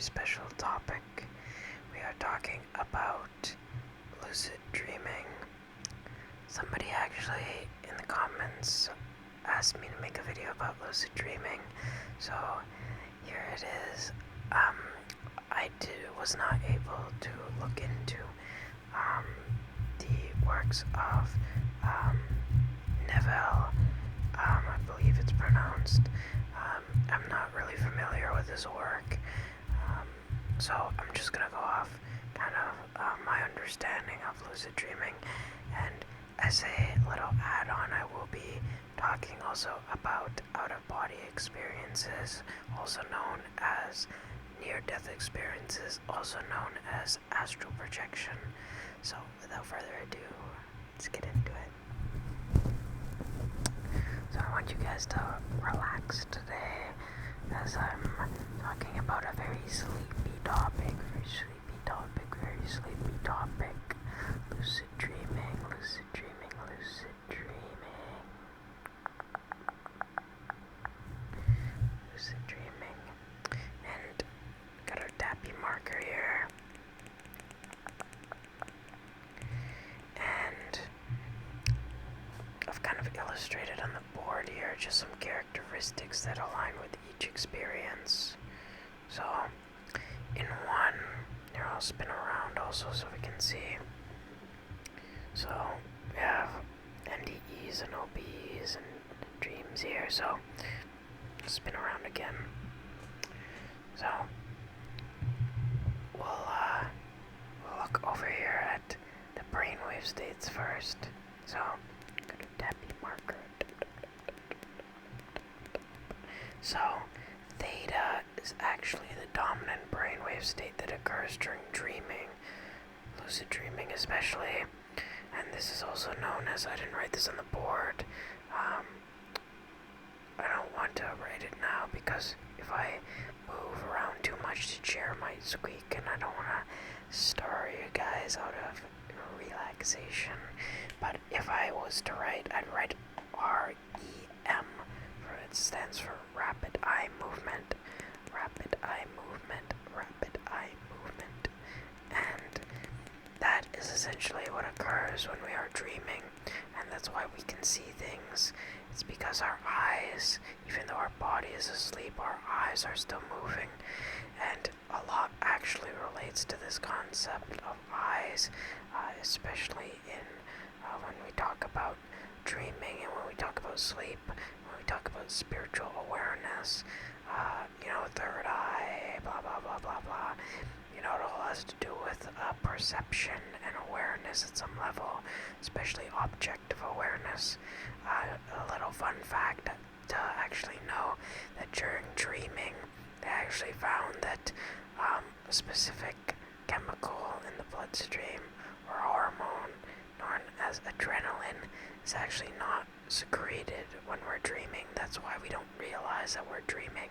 special topic. We are talking about lucid dreaming. Somebody actually in the comments asked me to make a video about lucid dreaming, so here it is. Was not able to look into the works of Neville, I believe it's pronounced. I'm not really familiar with his work, so I'm just gonna go off kind of my understanding of lucid dreaming, and as a little add-on, I will be talking also about out-of-body experiences, also known as near-death experiences, also known as astral projection. So without further ado, let's get into it. So I want you guys to relax today as I'm talking about a very sleepy topic, lucid dreaming, lucid dreaming, lucid dreaming, lucid dreaming. And got our tappy marker here. And I've kind of illustrated on the board here just some characteristics that align with each experience. So, in one, here I'll spin around also so we can see. So, we have NDEs and OBs and dreams here, so spin around again. So, we'll look over here at the brainwave states first. So, go to tappy marker. So, Theta is actually the dominant brainwave state that occurs during dreaming, lucid dreaming especially, and this is also known as, I didn't write this on the board, I don't want to write it now because if I move around too much the chair might squeak and I don't want to star you guys out of relaxation. But if I was to write, I'd write REM, for it stands for rapid eye movement, rapid eye movement, rapid eye movement. And that is essentially what occurs when we are dreaming, and that's why we can see things. It's because our eyes, even though our body is asleep, our eyes are still moving, and a lot actually relates to this concept of eyes, especially in when we talk about dreaming and when we talk about sleep, when we talk about spiritual awareness, third eye, blah blah blah blah blah. It all has to do with perception and awareness at some level, especially objective awareness. A little fun fact to actually know that during dreaming, they actually found that a specific chemical in the bloodstream or hormone known as adrenaline is actually not secreted when we're dreaming. That's why we don't realize that we're dreaming,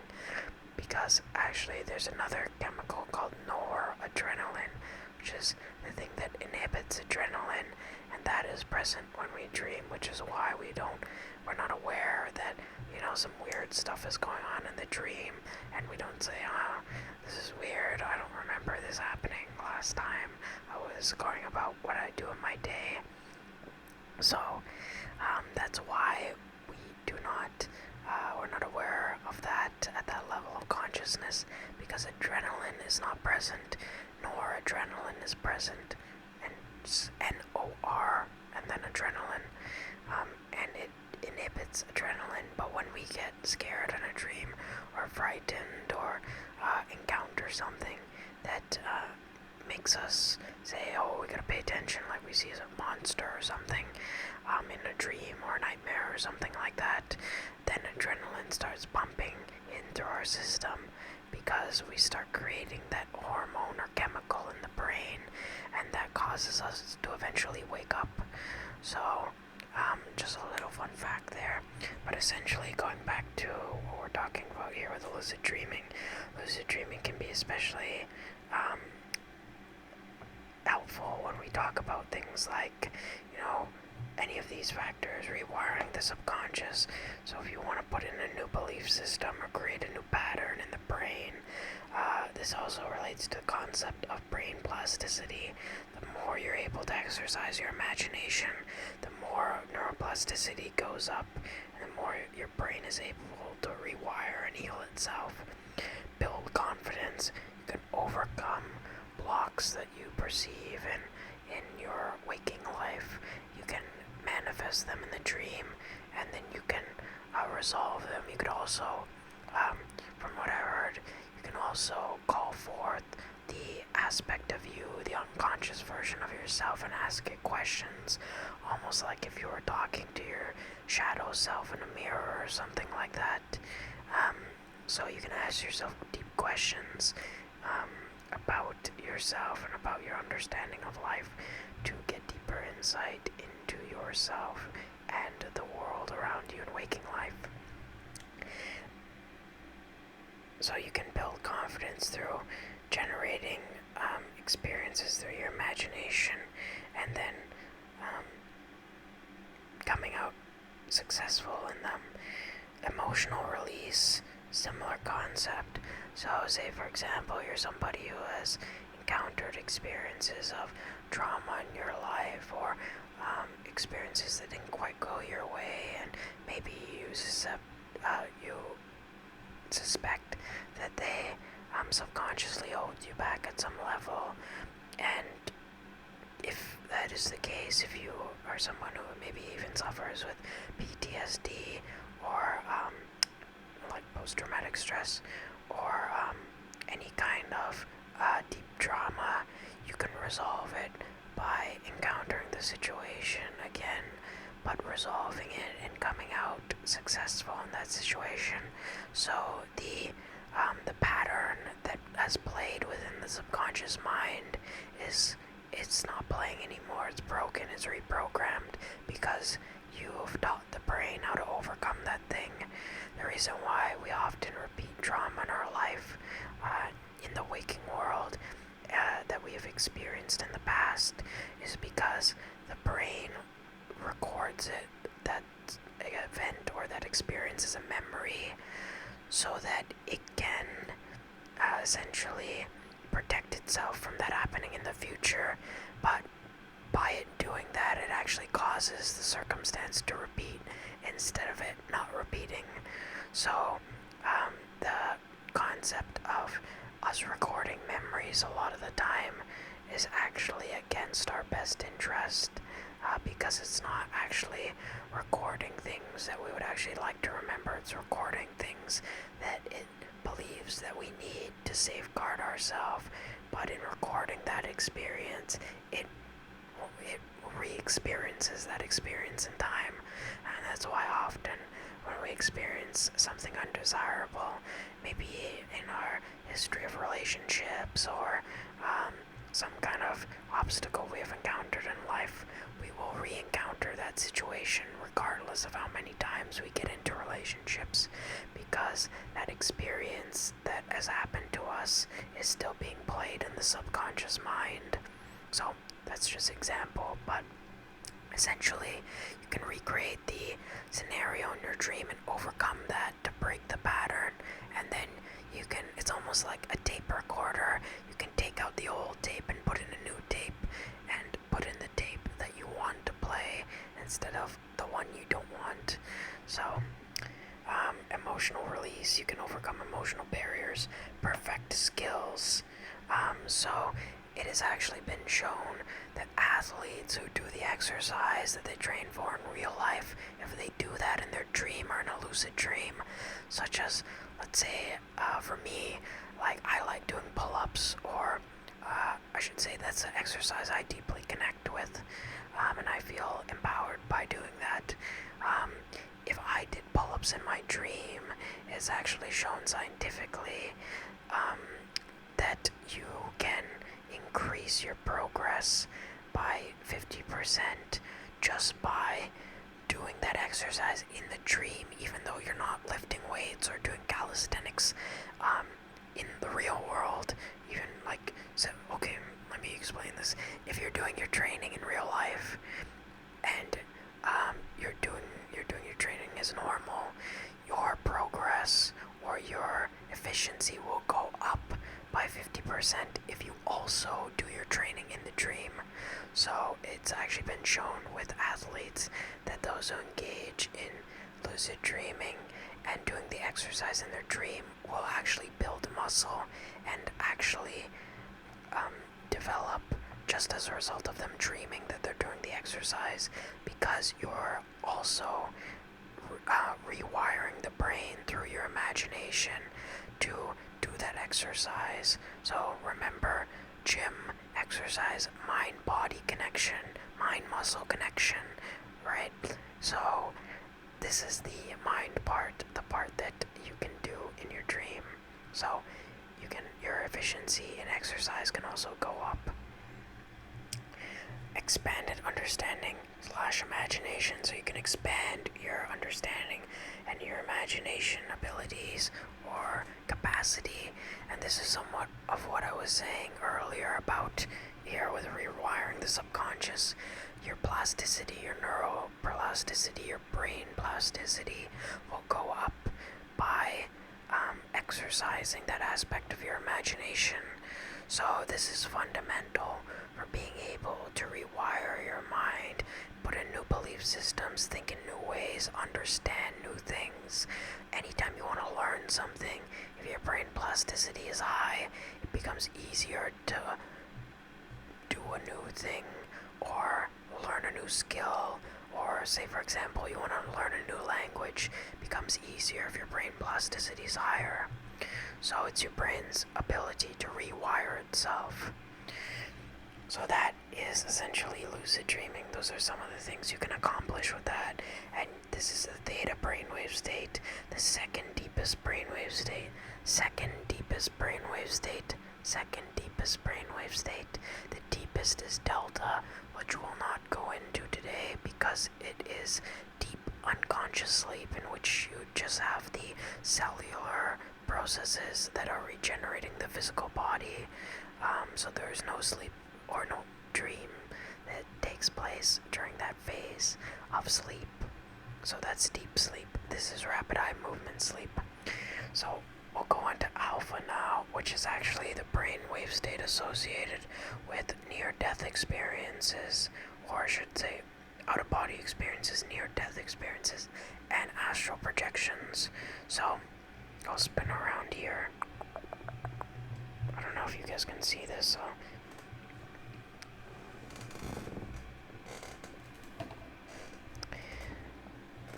because actually there's another chemical called noradrenaline, which is the thing that inhibits adrenaline, and that is present when we dream, which is why we're not aware that, some weird stuff is going on in the dream, and we don't say, this is weird, I don't remember this happening last time I was going about what I do in my day. So, that's why we're not aware of that at that level of consciousness, because adrenaline is not present, nor adrenaline is present, and NOR, and then adrenaline, and it inhibits adrenaline. But when we get scared in a dream, or frightened, or encounter something that makes us say, oh, we gotta pay attention, like we see a monster or something in a dream or a nightmare or something like that, then adrenaline starts pumping in through our system, because we start creating that hormone or chemical in the brain, and that causes us to eventually wake up. So just a little fun fact there. But essentially, going back to what we're talking about here with lucid dreaming can be especially helpful when we talk about things like, any of these factors, rewiring the subconscious. So if you want to put in a new belief system or create a new pattern in the brain, this also relates to the concept of brain plasticity. The more you're able to exercise your imagination, the more neuroplasticity goes up, and the more your brain is able to rewire and heal itself. Build confidence. You can overcome blocks that you perceive in your waking life. You can manifest them in the dream, and then you can resolve them. You could also, from what I heard, you can also call forth the aspect of you, the unconscious version of yourself, and ask it questions, almost like if you were talking to your shadow self in a mirror or something like that. So you can ask yourself deep questions about yourself and about your understanding of life to get deeper insight into yourself and the world around you in waking life. So you can build confidence through generating experiences through your imagination, and then coming out successful in them. Emotional release, similar concept. So say, for example, you're somebody who has encountered experiences of trauma in your life, or experiences that didn't quite go your way, and maybe you suspect that they subconsciously hold you back at some level. And if that is the case, if you are someone who maybe even suffers with PTSD or like post-traumatic stress, or any kind of deep trauma, you can resolve it by encountering the situation again, but resolving it and coming out successful in that situation. So the pattern that has played within the subconscious mind it's not playing anymore. It's broken. It's reprogrammed because you've taught the brain how to overcome that thing. The reason why we often repeat trauma in our life in the waking world that we have experienced in the past is because the brain records it, that event or that experience as a memory, so that it can essentially protect itself from that happening in the future. But by it doing that, it actually causes the circumstance to repeat instead of it not repeating. So the concept of us recording memories a lot of the time is actually against our best interest, because it's not actually recording things that we would actually like to remember. It's recording things that it believes that we need to safeguard ourselves. But in recording that experience, it re-experiences that experience in time. And that's why often when we experience something undesirable, maybe in our history of relationships or some kind of obstacle we have encountered in life, we will re-encounter that situation regardless of how many times we get into relationships, because that experience that has happened to us is still being played in the subconscious mind. So that's just an example, but essentially you can recreate the scenario in your dream and overcome that to break the pattern, and then you can, it's almost like a tape recorder. You can take out the old tape and put in a new tape, and put in the tape that you want to play instead of the one you don't want. So emotional release, you can overcome emotional barriers, perfect skills. So it has actually been shown that athletes who do the exercise that they train for in real life, if they do that in their dream or in a lucid dream, such as, let's say, for me, like I like doing pull-ups, or I should say that's an exercise I deeply connect with, and I feel empowered by doing that. If I did pull-ups in my dream, it's actually shown scientifically that you can increase your progress by 50% just by doing that exercise in the dream, even though you're not lifting weights or doing calisthenics in the real world. Even like, so okay, let me explain this. If you're doing your training in real life and you're doing your training as normal, your progress or your efficiency will go up by 50% if you also do your training in the dream. So it's actually been shown with athletes that those who engage in lucid dreaming and doing the exercise in their dream will actually build muscle and actually develop just as a result of them dreaming that they're doing the exercise, because you're also rewiring the brain through your imagination to do that exercise. So remember, gym, exercise, mind-body connection, mind-muscle connection, right? So this is the mind part, the part that you can do in your dream. So your efficiency in exercise can also go up. Expanded understanding / imagination, so you can expand your understanding and your imagination abilities or capacity. And this is somewhat of what I was saying earlier about here with rewiring the subconscious. Your plasticity, your neuroplasticity, your brain plasticity will go up by exercising that aspect of your imagination. So this is fundamental for being able to rewire your mind, put in new belief systems, think in new ways, understand new things. Anytime you want to learn something, if your brain plasticity is high, it becomes easier to do a new thing or learn a new skill. Or say, for example, you want to learn a new language, it becomes easier if your brain plasticity is higher. So it's your brain's ability to rewire itself. So that is essentially lucid dreaming. Those are some of the things you can accomplish with that. And this is the Theta brainwave state, the second deepest brainwave state, second deepest brainwave state, second deepest brainwave state. The deepest is Delta, which we'll not go into today because it is deep unconscious sleep in which you just have the cellular processes that are regenerating the physical body. So there's no sleep or no dream that takes place during that phase of sleep. So that's deep sleep. This is rapid eye movement sleep. So we'll go on to alpha now, which is actually the brainwave state associated with near-death experiences, or I should say out-of-body experiences, near-death experiences, and astral projections. So I'll spin around here. I don't know if you guys can see this, so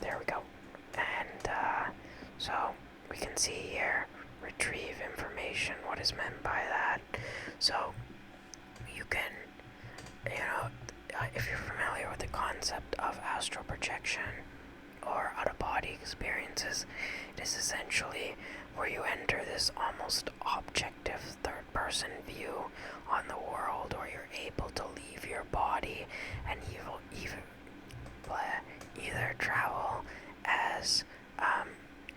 there we go. And so we can see here, retrieve information. What is meant by that? So you can, if you're familiar with the concept of astral projection or out-of-body experiences, it is essentially where you enter this almost objective third-person view on the world, where you're able to leave your body and either travel as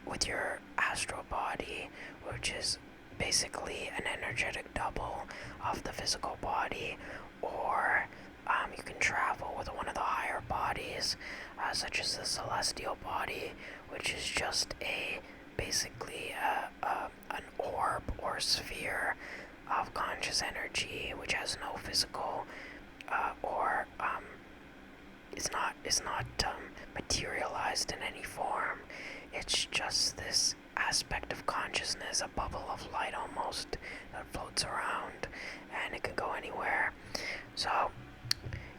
with your astral body, which is basically an energetic double of the physical body, or you can travel with one of the higher bodies, such as the celestial body, which is just basically an orb or sphere of conscious energy, which has no physical or is not materialized in any form. It's just this aspect of consciousness, a bubble of light almost, that floats around, and it can go anywhere. So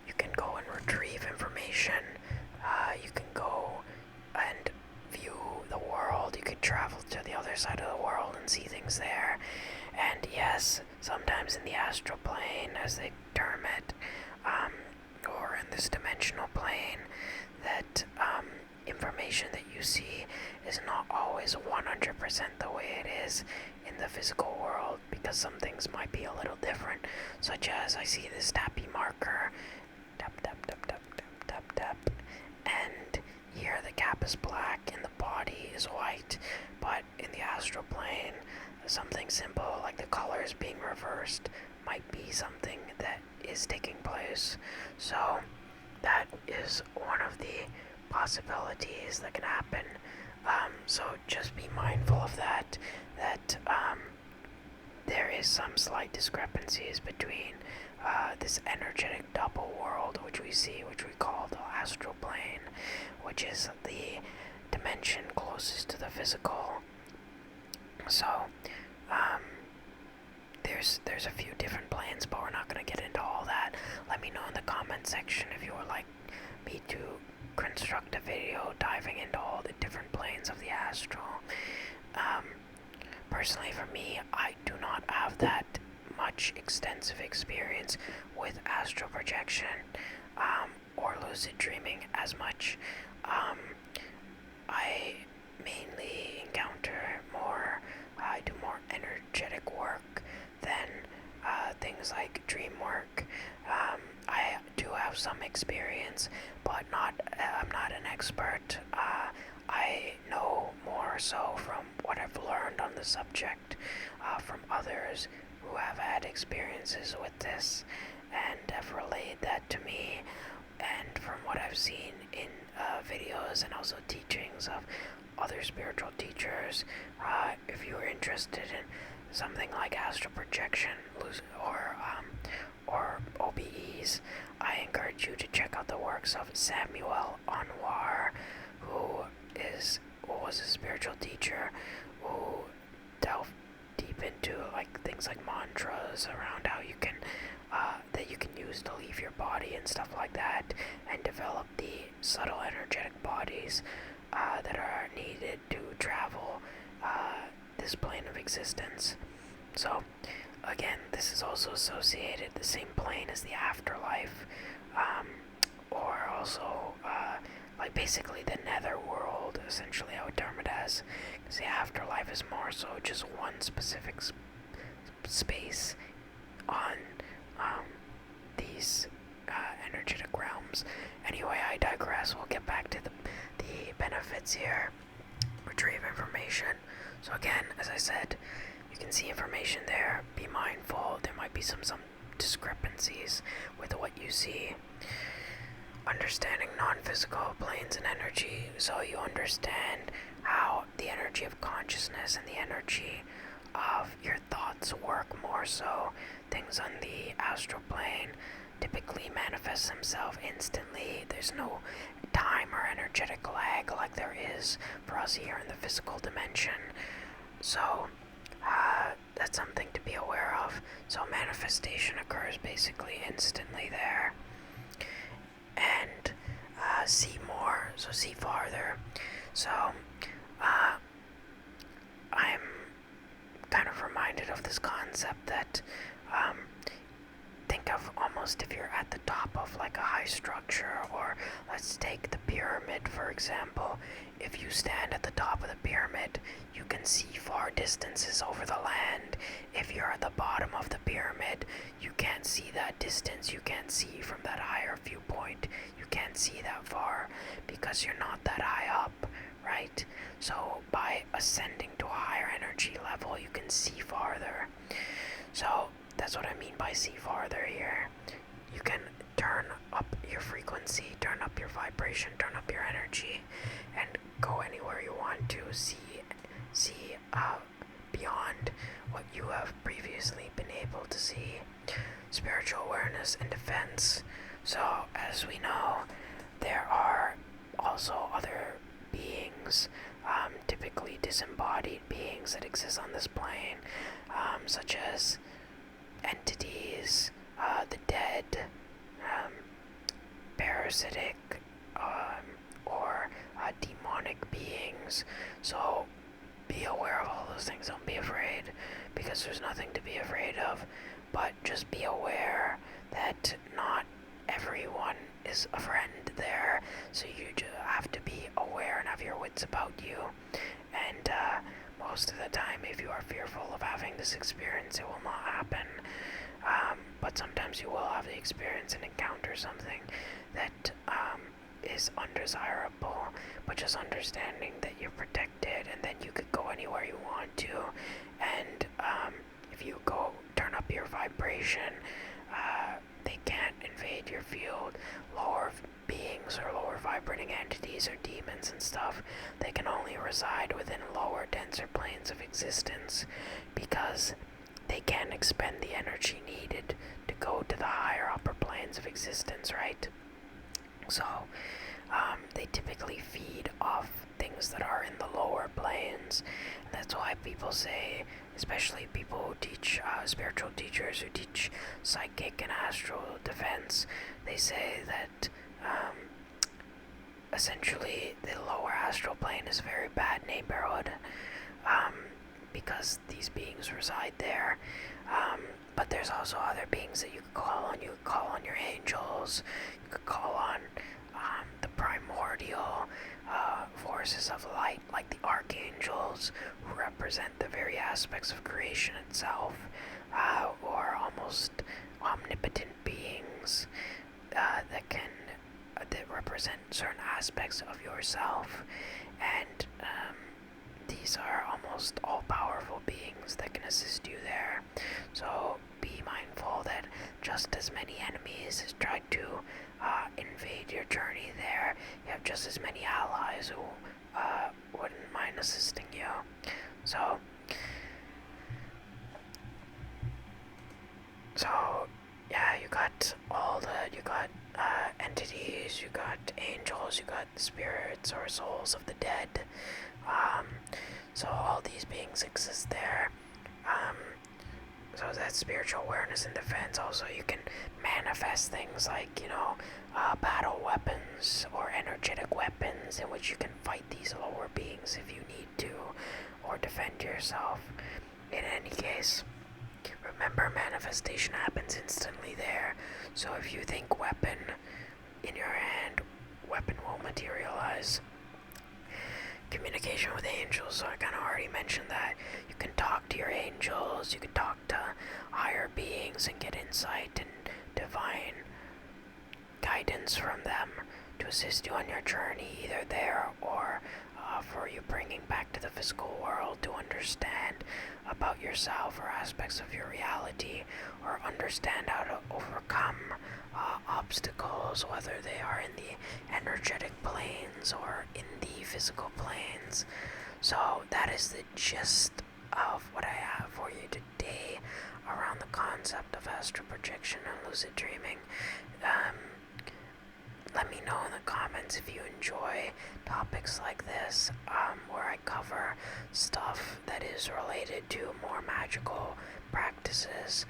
you can go and retrieve information, you can go and view the world, you could travel to the other side of the world and see things there. And yes, sometimes in the astral plane, as they term it, or in this dimensional plane, that information that you see is not always 100% the way it is in the physical world, because some things might be a little different, such as I see this tappy marker, tap, tap, tap, tap, tap, tap, tap, and here the cap is black and the body is white, but in the astral plane, something simple like the colors being reversed might be something that is taking place. So that is one of the possibilities that can happen. So just be mindful of that, there is some slight discrepancies between this energetic double world which we see, which we call the astral plane, which is the dimension closest to the physical. So there's a few different planes, but we're not going to get into all that. Let me know in the comment section if you would like me to construct a video diving into all the different planes of the astral. Personally, for me, I do not have that much extensive experience with astral projection or lucid dreaming as much. I mainly encounter I do more energetic work than things like dream work. I do have some experience, but I'm not an expert. I know more so from what I've learned on the subject from others who have had experiences with this and have relayed that to me, and from what I've seen in videos and also teachings of other spiritual teachers. If you're interested in something like astral projection or OBEs, I encourage you to check out the works of Samuel Anwar, who was a spiritual teacher who delved deep into things like mantras around how you can that you can use to leave your body and stuff like that, and develop the subtle energetic bodies that are needed to travel this plane of existence. So again, this is also associated the same plane as the afterlife, or also basically the nether world, essentially I would term it as, because the afterlife is more so just one specific space on these energetic realms. Anyway, I digress. We'll get back to the benefits here. Retrieve information. So again, as I said, you can see information there. Be mindful. There might be some discrepancies with what you see. Understanding non-physical planes and energy, so you understand how the energy of consciousness and the energy of your thoughts work more so. Things on the astral plane typically manifest themselves instantly. There's no time or energetic lag like there is for us here in the physical dimension. So that's something to be aware of. So manifestation occurs basically instantly there. And see more, so see farther. So I'm kind of reminded of this concept that think of almost if you're at the top of a high structure, or let's take the pyramid for example. If you stand at the top of the pyramid, you can see far distances over the land. If you're at the bottom of the pyramid, you can't see that distance. You can't see from that higher viewpoint. You can't see that far because you're not that high up, right? So by ascending to a higher energy level, you can see farther. So that's what I mean by see farther here. You can turn up your frequency, turn up your vibration, turn up your energy, and go anywhere you want to. See beyond what you have previously been able to see. Spiritual awareness and defense. So as we know, there are also other beings, typically disembodied beings that exist on this plane, such as entities, the dead, parasitic, or demonic beings. So be aware of all those things. Don't be afraid, because there's nothing to be afraid of, but just be aware that not everyone is a friend there. So you just have to be aware and have your wits about you. And most of the time, if you are fearful of having this experience, it will not happen. But sometimes you will have the experience and encounter something that is undesirable, but just understanding that you're protected and then you could go anywhere you want to. And if you go turn up your vibration, they can't invade your field. Lower hybriding entities or demons and stuff, they can only reside within lower, denser planes of existence because they can't expend the energy needed to go to the higher upper planes of existence, right? So, they typically feed off things that are in the lower planes. And that's why people say, especially people who teach, spiritual teachers who teach psychic and astral defense, they say that essentially the lower astral plane is a very bad neighborhood because these beings reside there. But there's also other beings that you could call on. You could call on your angels. You could call on the primordial forces of light, like the archangels, who represent the very aspects of creation itself, or almost omnipotent beings that represent certain aspects of yourself. And these are almost all-powerful beings that can assist you there. So be mindful that just as many enemies has tried to invade your journey there, you have just as many allies who wouldn't mind assisting you. So yeah, you got entities, you got angels, you got spirits or souls of the dead. So all these beings exist there. So that's spiritual awareness and defense. Also, you can manifest things like, battle weapons or energetic weapons in which you can fight these lower beings if you need to, or defend yourself. In any case, remember, manifestation happens instantly there. So if you think weapon in your hand, weapon will materialize. Communication with angels, so I kind of already mentioned that. You can talk to your angels, you can talk to higher beings and get insight and divine guidance from them to assist you on your journey, either there or for you bringing back to the physical world to understand about yourself or aspects of your reality, or understand how to overcome obstacles, whether they are in the energetic planes or in the physical planes. So that is the gist of what I have for you today around the concept of astral projection and lucid dreaming. Let me know in the comments if you enjoy topics like this, where I cover stuff that is related to more magical practices.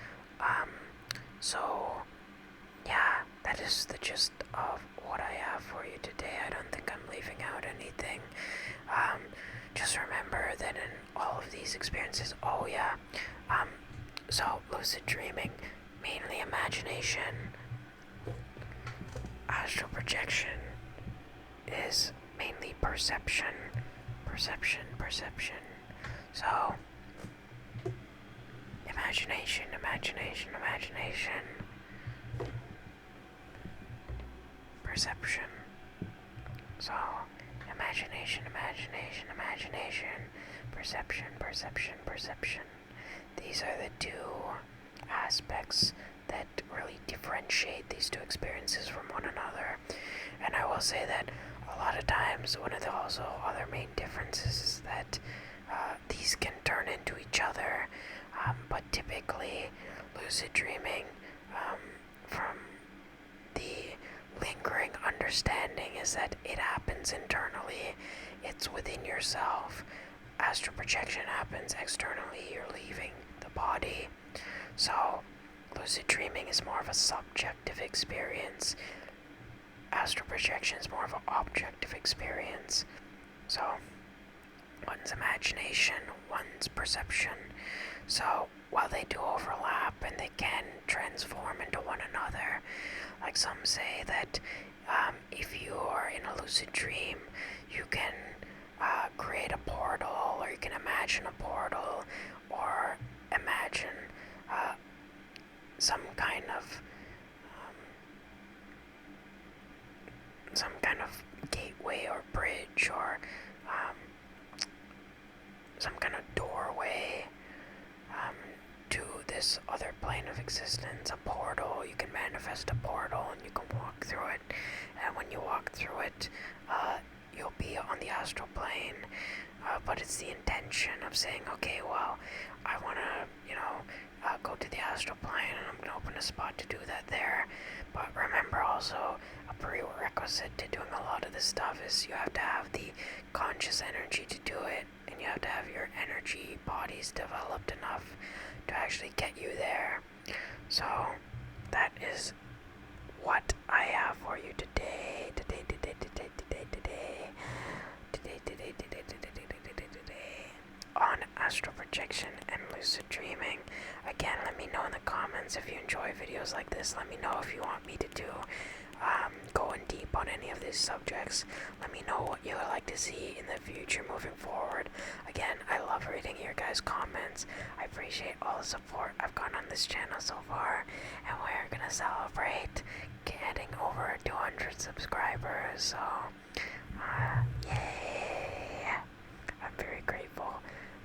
So yeah, that is the gist of what I have for you today. I don't think I'm leaving out anything. Just remember that in all of these experiences, so lucid dreaming, mainly imagination. Astral projection is mainly perception. So, imagination. Perception. So, imagination. Perception. These are the two aspects that really differentiate these two experiences from one another. And I will say that a lot of times one of the also other main differences is that these can turn into each other, but typically lucid dreaming, from the lingering understanding, is that it happens internally, it's within yourself. Astral projection happens externally, you're leaving the body. So lucid dreaming is more of a subjective experience. Astral projection is more of an objective experience. So one's imagination, one's perception. So while they do overlap and they can transform into one another, like some say that if you are in a lucid dream, you can create a portal, or you can imagine a portal, or imagine some kind of gateway or bridge, or some kind of doorway to this other plane of existence, a portal. You can manifest a portal and you can walk through it, and when you walk through it, you'll be on the astral plane, but it's the intention of saying, okay, well, I want to, go to the astral plane, and I'm going to open a spot to do that there. But remember also, a prerequisite to doing a lot of this stuff is you have to have the conscious energy to do it, and you have to have your energy bodies developed enough to actually get you there. So that is what I have for you today. On astral projection and lucid dreaming. Again, let me know in the comments if you enjoy videos like this. Let me know if you want me to do going deep on any of these subjects. Let me know what you would like to see in the future moving forward. Again, I love reading your guys' comments. I appreciate all the support I've gotten on this channel so far, and we're gonna celebrate getting over 200 subscribers. So, yay! I'm very grateful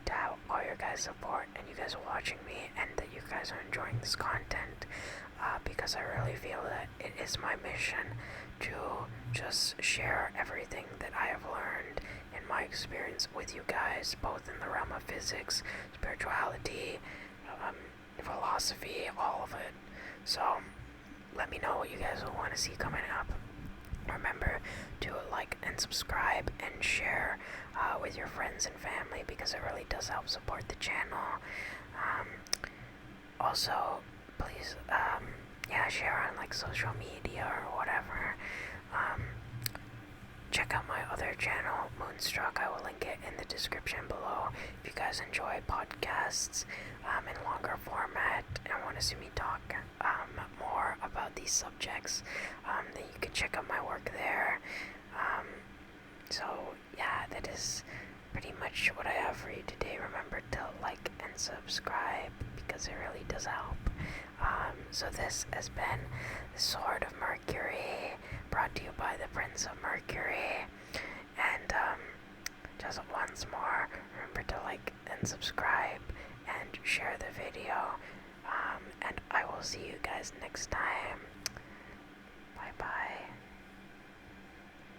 to have all your guys' support and you guys watching me, and that you guys are enjoying this content, because I really feel that it is my mission to just share everything that I have learned in my experience with you guys, both in the realm of physics, spirituality, philosophy, all of it. So let me know what you guys will want to see coming up. Remember to like and subscribe and share with your friends and family, because it really does help support the channel. Also, please, share on like social media or whatever. Check out my other channel, Moonstruck. I will link it in the description below. If you guys enjoy podcasts in longer format and want to see me talk more about these subjects, then you can check out my work there. So yeah, that is pretty much what I have for you today. Remember to like and subscribe, because it really does help. So this has been the Sword of Mercury, brought to you by the Prince of Mercury. And just once more, remember to like and subscribe and share the video. And I will see you guys next time.